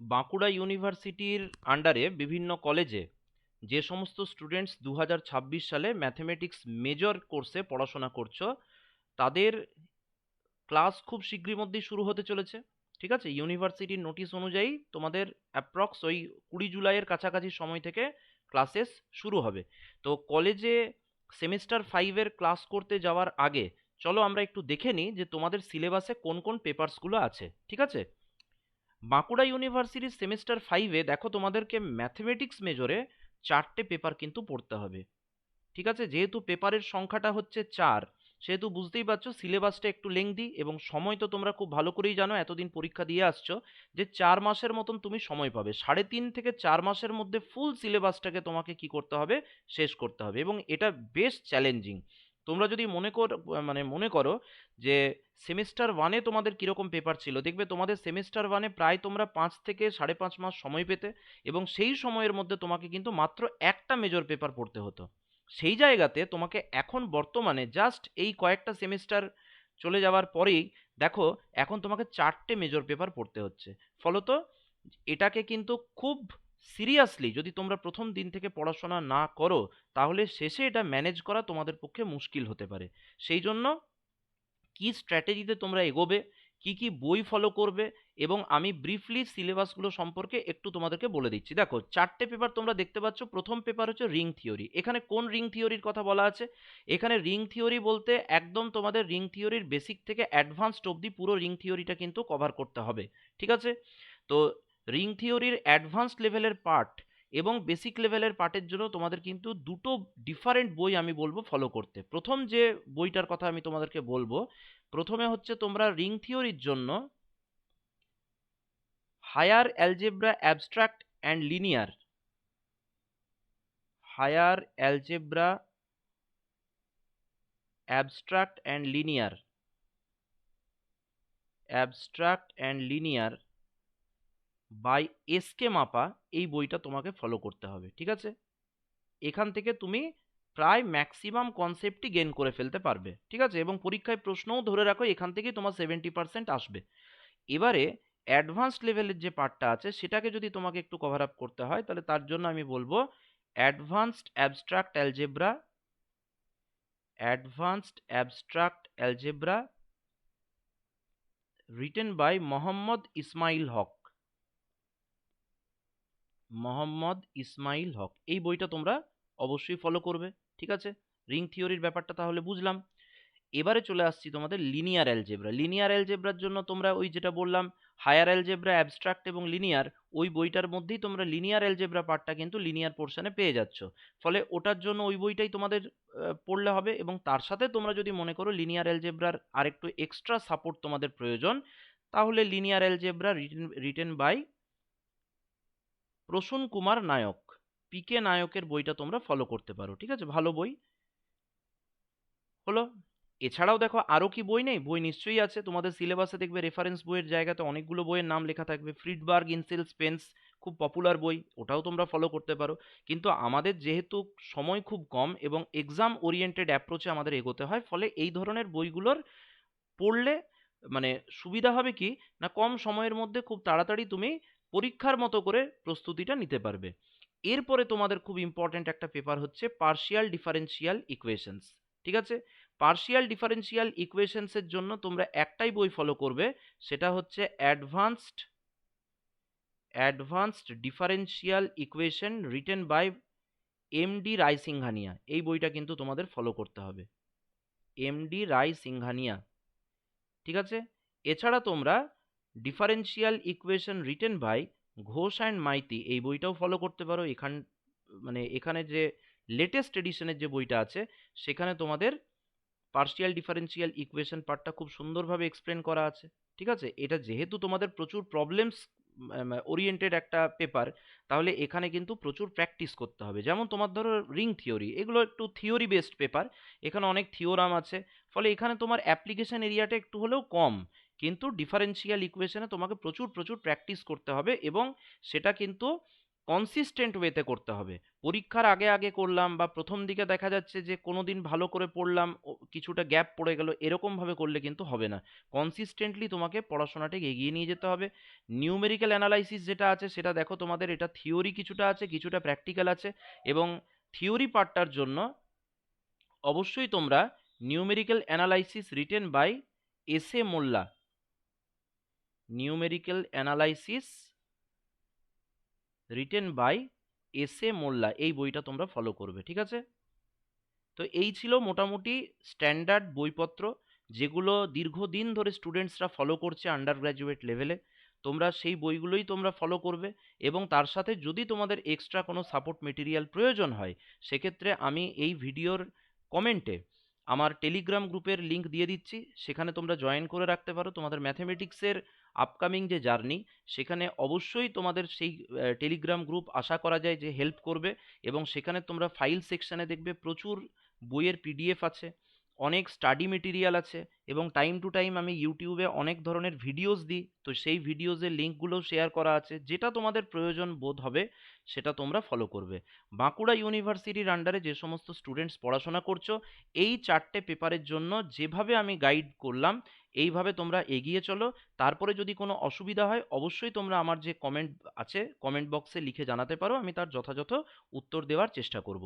বাঁকুড়া ইউনিভার্সিটির আন্ডারে বিভিন্ন কলেজে যে সমস্ত স্টুডেন্টস 2026 সালে ম্যাথমেটিক্স মেজর কোর্সে পড়াশোনা করছো, তাদের ক্লাস খুব শীঘ্রই মধ্যেই শুরু হতে চলেছে। ঠিক আছে, ইউনিভার্সিটির নোটিশ অনুযায়ী তোমাদের অ্যাপ্রক্স ওই 20 জুলাইয়ের কাছাকাছি সময় থেকে ক্লাসেস শুরু হবে। তো কলেজে সেমিস্টার 5-এর ক্লাস করতে যাওয়ার আগে চলো আমরা একটু দেখে নিই যে তোমাদের সিলেবাসে কোন কোন পেপারসগুলো আছে। ঠিক আছে, বাঁকুড়া ইউনিভার্সিটির সেমিস্টার 5-এ দেখো তোমাদেরকে ম্যাথমেটিক্স মেজরে 4টে পেপার কিন্তু পড়তে হবে। ঠিক আছে, যেহেতু পেপারের সংখ্যাটা হচ্ছে 4, সেহেতু বুঝতেই পারছো সিলেবাসটা একটু লেংদি, এবং সময় তো তোমরা খুব ভালো করেই জানো, এতদিন পরীক্ষা দিয়ে আসছো, যে 4 মাসের মতন তুমি সময় পাবে। 3.5 থেকে 4 মাসের মধ্যে ফুল সিলেবাসটাকে তোমাকে কি করতে হবে, শেষ করতে হবে, এবং এটা বেশ চ্যালেঞ্জিং। তোমরা যদি মনে করো যে সেমিস্টার 1-এ তোমাদের কিরকম পেপার ছিল, দেখবে তোমাদের সেমিস্টার 1-এ প্রায় তোমরা 5 থেকে 5.5 মাস সময় পেতে, এবং সেই সময়ের মধ্যে তোমাকে কিন্তু মাত্র একটা মেজর পেপার পড়তে হতো। সেই জায়গাতে তোমাকে এখন বর্তমানে জাস্ট এই কয়েকটা সেমিস্টার চলে যাওয়ার পরেই দেখো এখন তোমাকে 4টে মেজর পেপার পড়তে হচ্ছে। ফলত এটাকে কিন্তু খুব সিরিয়াসলি যদি তোমরা প্রথম দিন থেকে পড়াশোনা না করো, তাহলে শেষে এটা ম্যানেজ করা তোমাদের পক্ষে মুশকিল হতে পারে। সেই জন্য কি স্ট্র্যাটেজিতে তোমরা এগোবে, কি কি বই ফলো করবে, এবং আমি ব্রিফলি সিলেবাসগুলো সম্পর্কে একটু তোমাদেরকে বলে দিচ্ছি। দেখো 4টে পেপার তোমরা দেখতে পাচ্ছ। প্রথম পেপার হচ্ছে রিং থিওরি। এখানে কোন রিং থিওরির কথা বলা আছে? এখানে রিং থিওরি বলতে একদম তোমাদের রিং থিওরির বেসিক থেকে অ্যাডভান্সড অবধি পুরো রিং থিওরিটা কিন্তু কভার করতে হবে। ঠিক আছে, তো রিং থিওরির অ্যাডভান্সড লেভেলের পার্ট এবং বেসিক লেভেলের পার্টের জন্য তোমাদের কিন্তু দুটো ডিফারেন্ট বই আমি বলবো ফলো করতে। প্রথম যে বইটার কথা আমি তোমাদেরকে বলবো, প্রথমে হচ্ছে তোমরা রিং থিওরির জন্য higher algebra abstract and linear, higher algebra abstract and linear, abstract and linear by SK Mapa, এই বইটা তোমাকে ফলো করতে হবে। ঠিক আছে, এখান থেকে তুমি প্রায় ম্যাক্সিমাম কনসেপ্টই গেন করে ফেলতে পারবে। ঠিক আছে, এবং পরীক্ষায় প্রশ্নও ধরে রাখো এখান থেকেই তোমার 70% আসবে। এবারে অ্যাডভান্সড লেভেলের যে পার্টটা আছে সেটাকে যদি তোমাকে একটু কভার আপ করতে হয়, তাহলে তার জন্য আমি বলবো advanced abstract algebra, advanced abstract algebra written by Mohammad Ismail Haque, Mohammad Ismail Haque, এই বইটা তোমরা অবশ্যই ফলো করবে। ঠিক আছে, রিং থিওরির ব্যাপারটা তাহলে বুঝলাম। এবারে চলে আসছি তোমাদের লিনিয়ার অ্যালজেব্রা। লিনিয়ার অ্যালজেব্রার জন্য তোমরা ওই যেটা বললাম হায়ার অ্যালজেব্রা অ্যাবস্ট্রাক্ট এবং লিনিয়ার, ওই বইটার মধ্যেই তোমরা লিনিয়ার অ্যালজেব্রা পার্টটা কিন্তু লিনিয়ার পোর্শনে পেয়ে যাচ্ছ। ফলে ওটার জন্য ওই বইটাই তোমাদের পড়লে হবে, এবং তার সাথে তোমরা যদি মনে করো লিনিয়ার অ্যালজেব্রার আরেকটু এক্সট্রা সাপোর্ট তোমাদের প্রয়োজন, তাহলে linear algebra written by Prasun Kumar Nayak, PK নায়কের বইটা তোমরা ফলো করতে পারো। ঠিক আছে, ভালো বই হলো। এছাড়াও দেখো আরো কি বই নেই, বই নিশ্চয়ই আছে। তোমাদের সিলেবাসে দেখবে রেফারেন্স বইয়ের জায়গাতে অনেকগুলো বইয়ের নাম লেখা থাকবে। ফ্রিডবার্গ, ইনসেল, স্পেন্স, খুব পপুলার বই, ওটাও তোমরা ফলো করতে পারো। কিন্তু আমাদের যেহেতু সময় খুব কম এবং এক্সাম ওরিয়েন্টেড অ্যাপ্রোচে আমাদের এগোতে হয়, ফলে এই ধরনের বইগুলোর পড়লে মানে সুবিধা হবে কি না, কম সময়ের মধ্যে খুব তাড়াতাড়ি তুমি পরীক্ষার মতো করে প্রস্তুতিটা নিতে পারবে। এরপরে তোমাদের খুব ইম্পর্ট্যান্ট একটা পেপার হচ্ছে পার্শিয়াল ডিফারেন্সিয়াল ইকুয়েশনস। ঠিক আছে, পার্শিয়াল ডিফারেন্সিয়াল ইকুয়েশনসের জন্য তোমরা একটাই বই ফলো করবে, সেটা হচ্ছে advanced differential equation written by MD Rai Singhania, এই বইটা কিন্তু তোমাদের ফলো করতে হবে, এমডি রায় সিংঘানিয়া। ঠিক আছে, এছাড়া তোমরা differential equation written by Ghosh and Maiti, এই বইটাও ফলো করতে পারো। এখানে যে লেটেস্ট এডিশনের যে বইটা আছে, সেখানে তোমাদের পার্শিয়াল ডিফারেন্সিয়াল ইকুয়েশন পার্টটা খুব সুন্দরভাবে এক্সপ্লেন করা আছে। ঠিক আছে, এটা যেহেতু তোমাদের প্রচুর প্রবলেমস ওরিয়েন্টেড একটা পেপার, তাহলে এখানে কিন্তু প্রচুর প্র্যাকটিস করতে হবে। যেমন তোমার ধরো রিং থিওরি, এগুলো একটু থিওরি বেসড পেপার, এখানে অনেক থিওরাম আছে, ফলে এখানে তোমার অ্যাপ্লিকেশন এরিয়াটা একটু হলেও কম। কিন্তু ডিফারেন্সিয়াল ইকুয়েশনে তোমাকে প্রচুর প্রচুর প্র্যাকটিস করতে হবে, এবং সেটা কিন্তু কনসিস্টেন্ট ওয়েতে করতে হবে। পরীক্ষার আগে আগে করলাম বা প্রথম দিকে দেখা যাচ্ছে যে কোনো দিন ভালো করে পড়লাম, কিছুটা গ্যাপ পড়ে গেল, এরকমভাবে করলে কিন্তু হবে না। কনসিস্টেন্টলি তোমাকে পড়াশোনাটাকে এগিয়ে নিয়ে যেতে হবে। নিউমেরিক্যাল অ্যানালাইসিস যেটা আছে সেটা দেখো, তোমাদের এটা থিওরি কিছুটা আছে, কিছুটা প্র্যাকটিক্যাল আছে। এবং থিওরি পার্টটার জন্য অবশ্যই তোমরা numerical analysis written by S A Molla, numerical analysis written by S A Molla, এই বইটা তোমরা ফলো করবে, ঠিক আছে? তো এই ছিল মোটামুটি স্ট্যান্ডার্ড বইপত্র, যেগুলো দীর্ঘদিন ধরে স্টুডেন্টসরা ফলো করছে আন্ডার গ্র্যাজুয়েট লেভেলে। তোমরা সেই বইগুলোই তোমরা ফলো করবে। এবং তার সাথে যদি তোমাদের এক্সট্রা কোনো সাপোর্ট মেটেরিয়াল প্রয়োজন হয়, সেক্ষেত্রে আমি এই ভিডিওর কমেন্টে আমার টেলিগ্রাম গ্রুপের লিংক দিয়ে দিচ্ছি, সেখানে তোমরা জয়েন করে রাখতে পারো। তোমাদের ম্যাথমেটিক্সের আপকামিং যে জার্নি, সেখানে অবশ্যই তোমাদের সেই টেলিগ্রাম গ্রুপ আশা করা যায় যে হেল্প করবে। এবং সেখানে তোমরা ফাইল সেকশানে দেখবে প্রচুর বইয়ের পিডিএফ আছে, অনেক স্টাডি মেটেরিয়াল আছে। এবং টাইম টু টাইম আমি ইউটিউবে অনেক ধরনের ভিডিওস দিই, তো সেই ভিডিওসের লিঙ্কগুলো শেয়ার করা আছে। যেটা তোমাদের প্রয়োজন বোধ হবে সেটা তোমরা ফলো করবে। বাঁকুড়া ইউনিভার্সিটির আন্ডারে যে সমস্ত স্টুডেন্টস পড়াশোনা করছো, এই 4টে পেপারের জন্য যেভাবে আমি গাইড করলাম, এইভাবে তোমরা এগিয়ে চলো। তারপরে যদি কোনো অসুবিধা হয়, অবশ্যই তোমরা আমার যে কমেন্ট আছে, কমেন্ট বক্সে লিখে জানাতে পারো, আমি তার যথাযথ উত্তর দেওয়ার চেষ্টা করব।